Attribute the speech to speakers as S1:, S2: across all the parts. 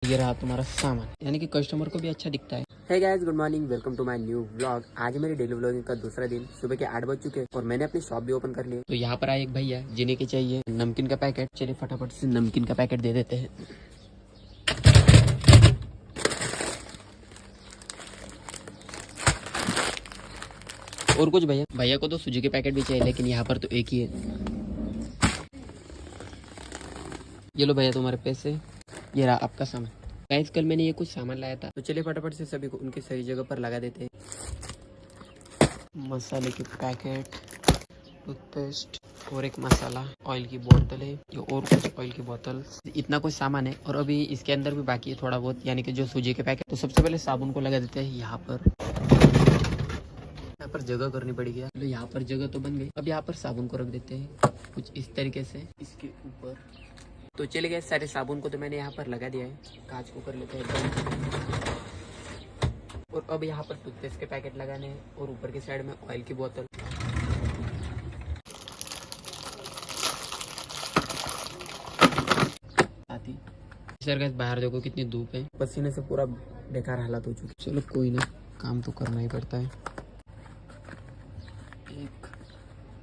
S1: ये रहा तुम्हारा सामान, यानी कि कस्टमर को भी अच्छा दिखता है।
S2: Hey guys, good morning, welcome to my new vlog. आज मेरी डेली व्लॉगिंग का दूसरा दिन। सुबह के 8 बज चुके और मैंने अपनी शॉप भी ओपन कर ली है।
S1: तो यहाँ पर आए एक भैया जिन्हें के चाहिए नमकीन का पैकेट। चलिए फटाफट से नमकीन का पैकेट दे देते हैं। और कुछ भैया को तो सूजी के पैकेट भी चाहिए, लेकिन यहाँ पर तो एक ही है। ये लो भैया तुम्हारे पैसे, ये रहा आपका सामान। गाइस कल मैंने ये कुछ सामान लाया था, तो चलिए फटाफट से सभी को उनकी सही जगह पर लगा देते हैं। मसाले के पैकेट, टूथपेस्ट और एक मसाला, ऑयल की बोतल है, ये और कुछ ऑयल की बोतल, इतना कुछ सामान है। और अभी इसके अंदर भी बाकी है थोड़ा बहुत, यानी कि जो सूजी के पैकेट। तो सबसे पहले साबुन को लगा देते हैं यहाँ पर जगह करनी पड़ेगी। तो यहाँ पर जगह तो बन गई। अब यहाँ पर साबुन को रख देते हैं कुछ इस तरीके से इसके ऊपर। तो चले गए सारे साबुन को तो मैंने यहाँ पर लगा दिया है। कांच को कर लेते हैं बंद। और अब यहाँ पर टूथपेस्ट के पैकेट लगाने हैं और ऊपर की साइड में ऑयल की बोतल। सर गाइस बाहर देखो कितनी धूप है, पसीने से पूरा बेकार हालत हो चुकी। चलो कोई ना, काम तो करना ही पड़ता है।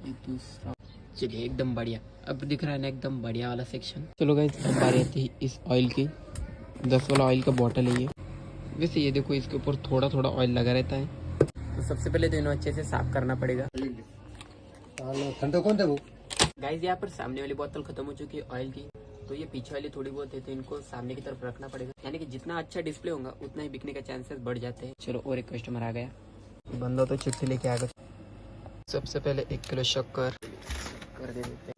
S1: एक दूसरा, चलिए एकदम बढ़िया। अब दिख रहा है ना एकदम बढ़िया वाला सेक्शन। चलो गाइस अब बारी आती है इस ऑयल की। 10 वाला ऑयल का बॉटल है ये। वैसे ये देखो इसके ऊपर थोड़ा थोड़ा ऑयल लगा रहता है। तो सबसे पहले तो इन्हें अच्छे से साफ करना पड़ेगा। गाइस यहाँ पर सामने वाली बोतल खत्म हो चुकी है ऑयल की, तो ये पीछे वाली थोड़ी बहुत है, तो इनको सामने की तरफ रखना पड़ेगा। यानी कि जितना अच्छा डिस्प्ले होगा उतना ही बिकने का चांसेस बढ़ जाते हैं। चलो और एक कस्टमर आ गया। बंदा तो चिट्ठी लेके आ गया। सबसे पहले 1 किलो शक्कर कर दे देते हैं।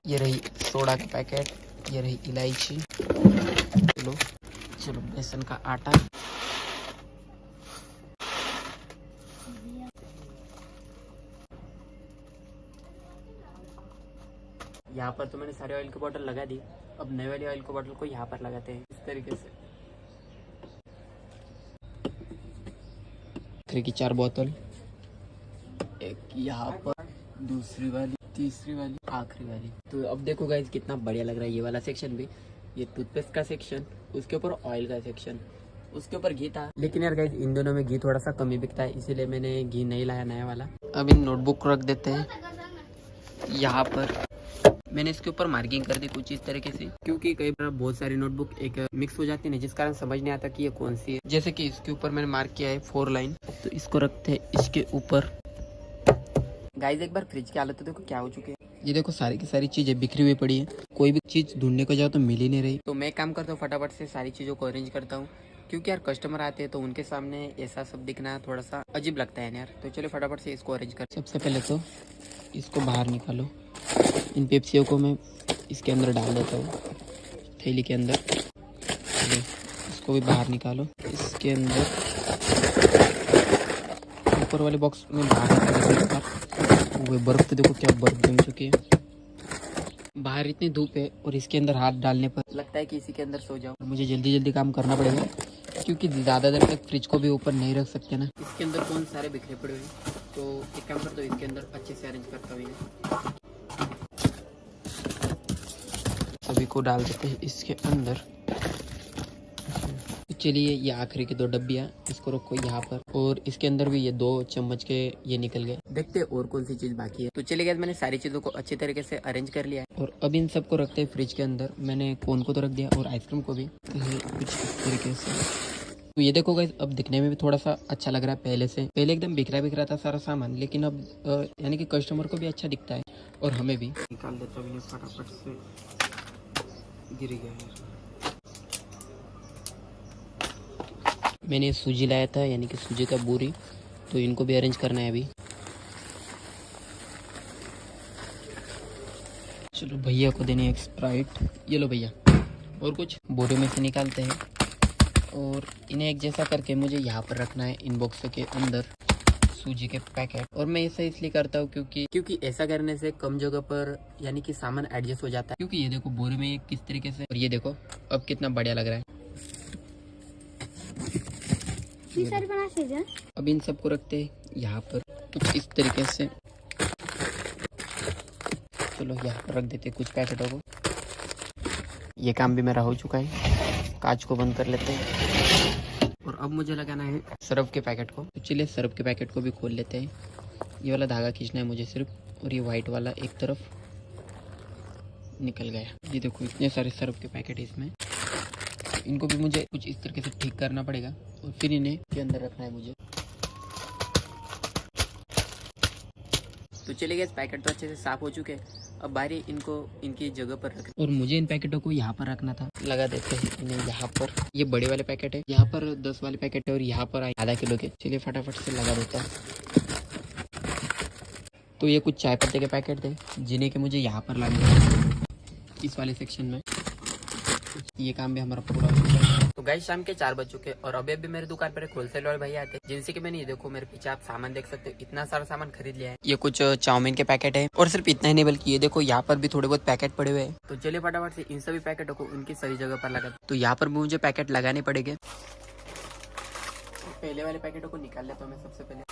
S1: ये रही सोडा का पैकेट, ये रही इलायची, चलो बेसन का आटा, यहाँ पर तो मैंने सारे ऑयल की बोतल लगा दी। अब नए वाली ऑयल की बोतल को यहाँ पर लगाते हैं इस तरीके से। आखिरी की 4 बोतल, एक यहाँ पर, दूसरी वाली, तीसरी वाली, आखिरी वाली। तो अब देखो गाइस कितना बढ़िया लग रहा है ये वाला सेक्शन भी। ये टूथपेस्ट का सेक्शन, उसके ऊपर ऑयल का सेक्शन, उसके ऊपर घी था। लेकिन यार गाइस इन दोनों में घी थोड़ा सा कमी बिकता है, इसीलिए मैंने घी नहीं लाया नया वाला। अब इन नोटबुक रख देते हैं यहाँ पर। मैंने इसके ऊपर मार्किंग कर दी कुछ इस तरीके से, क्योंकि कई बार बहुत सारी नोटबुक एक मिक्स हो जाती है, जिस कारण समझ नहीं आता कि ये कौन सी है। जैसे कि इसके ऊपर मैंने मार्क किया है 4 लाइन, तो इसको रखते हैं इसके ऊपर। गाइस एक बार फ्रिज की हालत तो देखो क्या हो चुकी है। ये देखो सारी की सारी चीजें बिखरी हुई पड़ी है, कोई भी चीज ढूंढने को जाओ तो मिल ही नहीं रही। तो मैं काम करता हूँ फटाफट से सारी चीजों को अरेंज करता हूँ, क्योंकि यार कस्टमर आते हैं तो उनके सामने ऐसा सब दिखना थोड़ा सा अजीब लगता है यार। तो चलो फटाफट से इसको अरेंज कर। सबसे पहले तो इसको बाहर निकालो। इन पेप्सियों को मैं इसके अंदर डाल देता हूँ, थैली के अंदर। इसको भी बाहर निकालो। इसके अंदर ऊपर वाले बॉक्स में बाहर निकालो। वो बर्फ तो देखो क्या बर्फ जम चुकी है। बाहर इतनी धूप है और इसके अंदर हाथ डालने पर लगता है कि इसी के अंदर सो जाओ। मुझे जल्दी जल्दी काम करना पड़ेगा, क्योंकि ज़्यादा देर तक फ्रिज को भी ऊपर नहीं रख सकते ना। इसके अंदर कौन सारे बिखरे पड़े हुए, तो एक काम करता हूँ इसके अंदर अच्छे से अरेंज करता हूँ। सभी को डाल देते हैं इसके अंदर। चलिए ये आखिरी की 2 डब्बियाँ, इसको रखो यहाँ पर। और इसके अंदर भी ये 2 चम्मच के ये निकल गए। देखते हैं और कौन सी चीज बाकी है। तो चलिए गाइस मैंने सारी चीजों को अच्छी तरीके से अरेंज कर लिया है, और अब इन सबको रखते हैं फ्रिज के अंदर। मैंने कोन को तो रख दिया और आइसक्रीम को भी कुछ इस तरीके से। तो ये देखो गाइस अब दिखने में भी थोड़ा सा अच्छा लग रहा है पहले से। पहले एकदम बिखरा बिखरा था सारा सामान, लेकिन अब यानी कि कस्टमर को भी अच्छा दिखता है और हमें भी। निकाल देता हूँ फटाफट से, गिर गया। मैंने सूजी लाया था, यानी कि सूजी का बोरी, तो इनको भी अरेंज करना है अभी। चलो भैया को देने एक स्प्राइट। ये लो भैया। और कुछ बोरे में से निकालते हैं और इन्हें एक जैसा करके मुझे यहाँ पर रखना है इन बॉक्स के अंदर सूजी के पैकेट। और मैं ऐसा इसलिए करता हूँ क्योंकि ऐसा करने से कम जगह पर यानी कि सामान एडजस्ट हो जाता है। क्योंकि ये देखो बोरे में किस तरीके से, और ये देखो अब कितना बढ़िया लग रहा है। अब इन सबको रखते हैं यहाँ पर कुछ इस तरीके से। चलो यहाँ पर रख देते कुछ पैकेटों को। ये काम भी मेरा हो चुका है। कांच को बंद कर लेते हैं और अब मुझे लगाना है सरफ के पैकेट को। तो चलिए सरफ के पैकेट को भी खोल लेते हैं। ये वाला धागा खींचना है मुझे सिर्फ, और ये वाइट वाला एक तरफ निकल गया। ये देखो इतने सारे सरफ के पैकेट है इसमें, इनको भी मुझे कुछ इस तरीके से ठीक करना पड़ेगा और फिर इन्हें के अंदर रखना है मुझे। तो चलिए गैस, पैकेट तो अच्छे से साफ हो चुके हैं। अब बारी इनको इनकी जगह पर रख, और मुझे इन पैकेटों को यहाँ पर रखना था। लगा देते हैं इन्हें यहाँ पर। ये बड़े वाले पैकेट है, यहाँ पर 10 वाले पैकेट है और यहाँ पर आधा किलो के। चलिए फटाफट से लगा देता हूँ। तो ये कुछ चाय पत्ते के पैकेट थे जिन्हें के मुझे यहाँ पर लाने हैं इस वाले सेक्शन में। ये काम भी हमारा पूरा हो चुका है। तो गाइस शाम के 4 बज चुके और अभी मेरे दुकान पर एक होलसेल वाले भैया आते हैं, जिनसे कि मैंने ये देखो मेरे पीछे आप सामान देख सकते हो, इतना सारा सामान खरीद लिया है। ये कुछ चाउमीन के पैकेट है और सिर्फ इतना ही नहीं बल्कि ये देखो यहाँ पर भी थोड़े बहुत पैकेट पड़े हुए हैं। तो चलिए फटाफट से इन सभी पैकेटों को उनकी सही जगह पर लगा। तो यहाँ पर मुझे पैकेट लगाने पड़ेंगे। पहले वाले पैकेटों को निकाल लेता हूँ मैं सबसे पहले।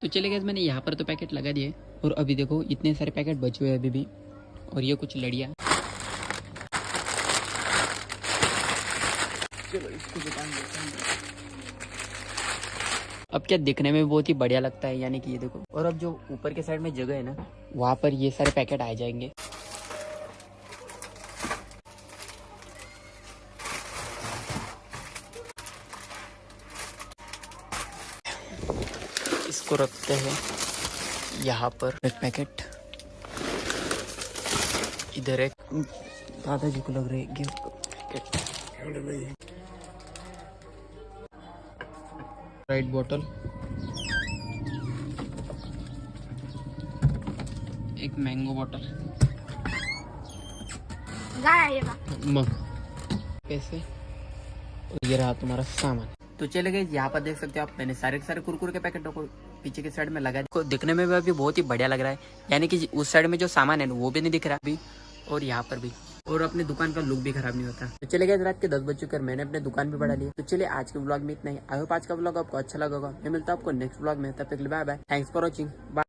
S1: तो चले गए, मैंने यहाँ पर तो पैकेट लगा दिए और अभी देखो इतने सारे पैकेट बचे हुए हैं अभी भी। और ये कुछ लड़ियाँ, चलो इसको दुकान देते हैं। अब क्या दिखने में बहुत ही बढ़िया लगता है, यानी कि ये देखो। और अब जो ऊपर के साइड में जगह है ना, वहाँ पर ये सारे पैकेट आ जाएंगे। इसको रखते हैं यहाँ पर एक पैकेट, इधर एक दादाजी को लग रहे हैं गिफ्ट पैकेट, राइट बॉटल, एक मैंगो बॉटल, मग, पैसे, और ये रहा तुम्हारा सामान। तो चले गए, यहाँ पर देख सकते हो आप, मैंने सारे के सारे कुरकुरे के पैकेटों को पीछे के साइड में लगा दिया। दिखने में भी अभी बहुत ही बढ़िया लग रहा है, यानी कि उस साइड में जो सामान है वो भी नहीं दिख रहा अभी, और यहाँ पर भी, और अपने दुकान का लुक भी खराब नहीं होता। तो चले गए, रात के 10 बज चुके और मैंने अपने दुकान भी बढ़ा ली। तो चलिए आज के व्लॉग में इतना ही। आई होप आज का व्लॉग आपको अच्छा लगा होगा। मैं मिलता हूँ आपको नेक्स्ट व्लॉग में, तब तक bye bye, thanks for watching, bye.